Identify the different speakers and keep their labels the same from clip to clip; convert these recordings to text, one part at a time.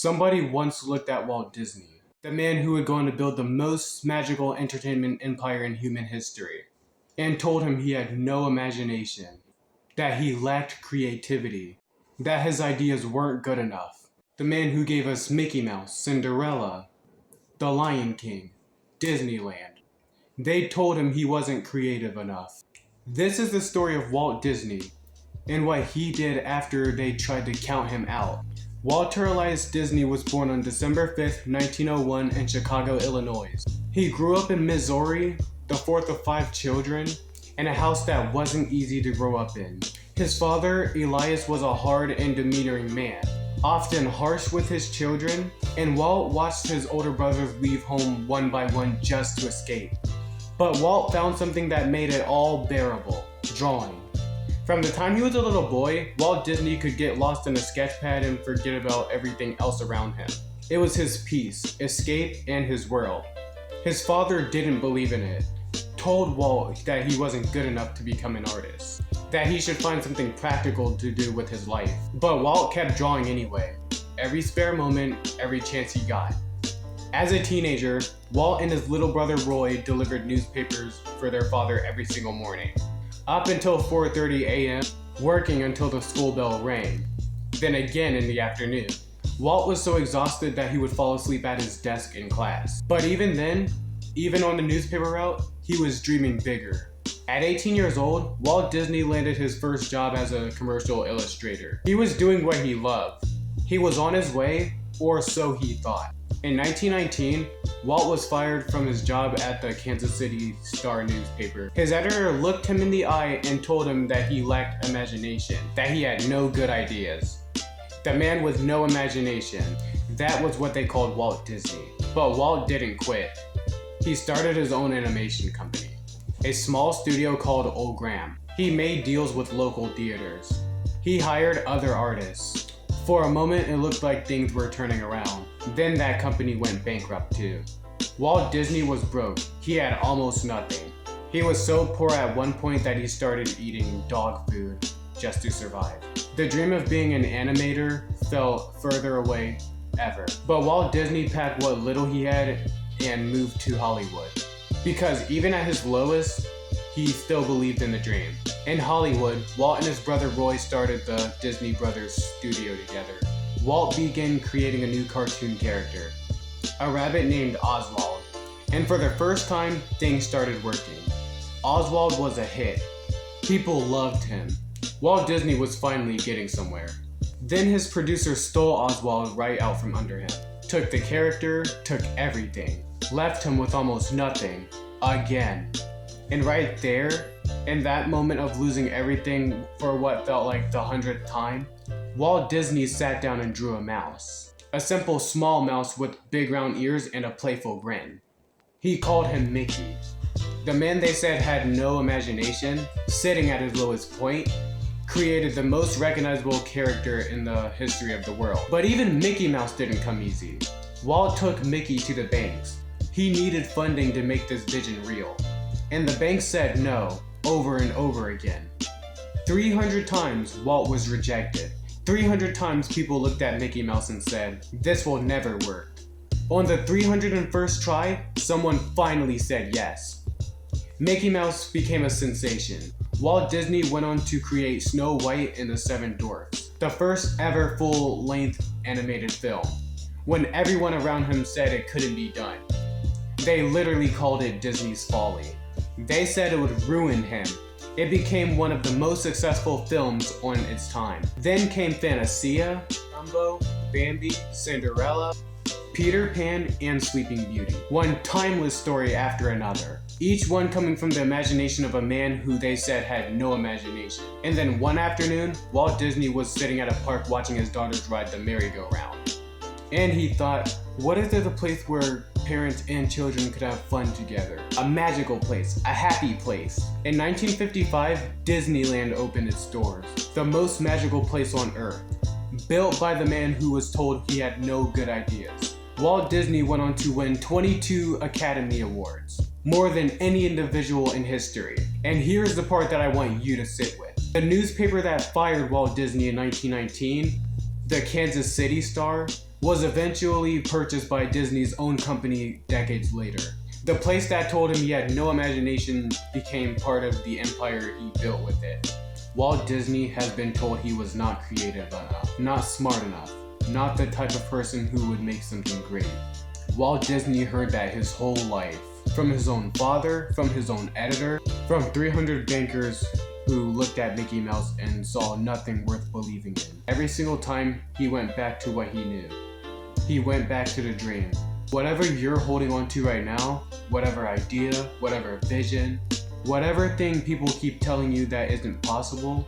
Speaker 1: Somebody once looked at Walt Disney, the man who would go on to build the most magical entertainment empire in human history, and told him he had no imagination, that he lacked creativity, that his ideas weren't good enough. The man who gave us Mickey Mouse, Cinderella, The Lion King, Disneyland. They told him he wasn't creative enough. This is the story of Walt Disney and what he did after they tried to count him out. Walter Elias Disney was born on December 5th, 1901 in Chicago, Illinois. He grew up in Missouri, the fourth of 5 children, in a house that wasn't easy to grow up in. His father, Elias, was a hard and demeaning man, often harsh with his children, and Walt watched his older brothers leave home one by one just to escape. But Walt found something that made it all bearable: drawing. From the time he was a little boy, Walt Disney could get lost in a sketch pad and forget about everything else around him. It was his peace, escape, and his world. His father didn't believe in it, told Walt that he wasn't good enough to become an artist, that he should find something practical to do with his life. But Walt kept drawing anyway, every spare moment, every chance he got. As a teenager, Walt and his little brother Roy delivered newspapers for their father every single morning, up until 4:30 a.m., working until the school bell rang, then again in the afternoon. Walt was so exhausted that he would fall asleep at his desk in class. But even then, even on the newspaper route, he was dreaming bigger. At 18 years old, Walt Disney landed his first job as a commercial illustrator. He was doing what he loved. He was on his way, or so he thought. In 1919, Walt was fired from his job at the Kansas City Star newspaper. His editor looked him in the eye and told him that he lacked imagination, that he had no good ideas. The man with no imagination. That was what they called Walt Disney. But Walt didn't quit. He started his own animation company, a small studio called Old Graham. He made deals with local theaters. He hired other artists. For a moment, it looked like things were turning around. Then that company went bankrupt too. Walt Disney was broke. He had almost nothing. He was so poor at one point that he started eating dog food just to survive. The dream of being an animator fell further away ever. But Walt Disney packed what little he had and moved to Hollywood. Because even at his lowest, he still believed in the dream. In Hollywood, Walt and his brother Roy started the Disney Brothers studio together. Walt began creating a new cartoon character, a rabbit named Oswald. And for the first time, things started working. Oswald was a hit. People loved him. Walt Disney was finally getting somewhere. Then his producer stole Oswald right out from under him. Took the character, took everything. Left him with almost nothing. Again. And right there, in that moment of losing everything for what felt like the 100th time, Walt Disney sat down and drew a mouse. A simple small mouse with big round ears and a playful grin. He called him Mickey. The man they said had no imagination, sitting at his lowest point, created the most recognizable character in the history of the world. But even Mickey Mouse didn't come easy. Walt took Mickey to the banks. He needed funding to make this vision real. And the banks said no, over and over again. 300 times Walt was rejected. 300 times people looked at Mickey Mouse and said, "This will never work." On the 301st try, someone finally said yes. Mickey Mouse became a sensation. Walt Disney went on to create Snow White and the Seven Dwarfs, the first ever full-length animated film, when everyone around him said it couldn't be done. They literally called it Disney's folly. They said it would ruin him. It became one of the most successful films on its time. Then came Fantasia, Dumbo, Bambi, Cinderella, Peter Pan, and Sleeping Beauty. One timeless story after another. Each one coming from the imagination of a man who they said had no imagination. And then one afternoon, Walt Disney was sitting at a park watching his daughters ride the merry-go-round. And he thought, what if there's a place where parents and children could have fun together? A magical place, a happy place. In 1955, Disneyland opened its doors. The most magical place on earth. Built by the man who was told he had no good ideas. Walt Disney went on to win 22 Academy Awards. More than any individual in history. And here's the part that I want you to sit with. The newspaper that fired Walt Disney in 1919, the Kansas City Star, was eventually purchased by Disney's own company decades later. The place that told him he had no imagination became part of the empire he built with it. Walt Disney has been told he was not creative enough, not smart enough, not the type of person who would make something great. Walt Disney heard that his whole life, from his own father, from his own editor, from 300 bankers who looked at Mickey Mouse and saw nothing worth believing in. Every single time, he went back to what he knew. He went back to the dream. Whatever you're holding on to right now, whatever idea, whatever vision, whatever thing people keep telling you that isn't possible,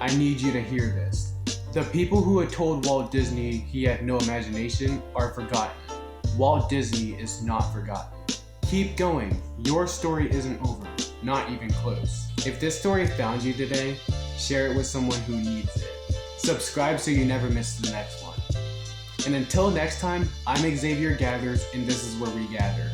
Speaker 1: I need you to hear this. The people who had told Walt Disney he had no imagination are forgotten. Walt Disney is not forgotten. Keep going. Your story isn't over. Not even close. If this story found you today, share it with someone who needs it. Subscribe so you never miss the next one. And until next time, I'm Xavier Gathers, and this is where we gather.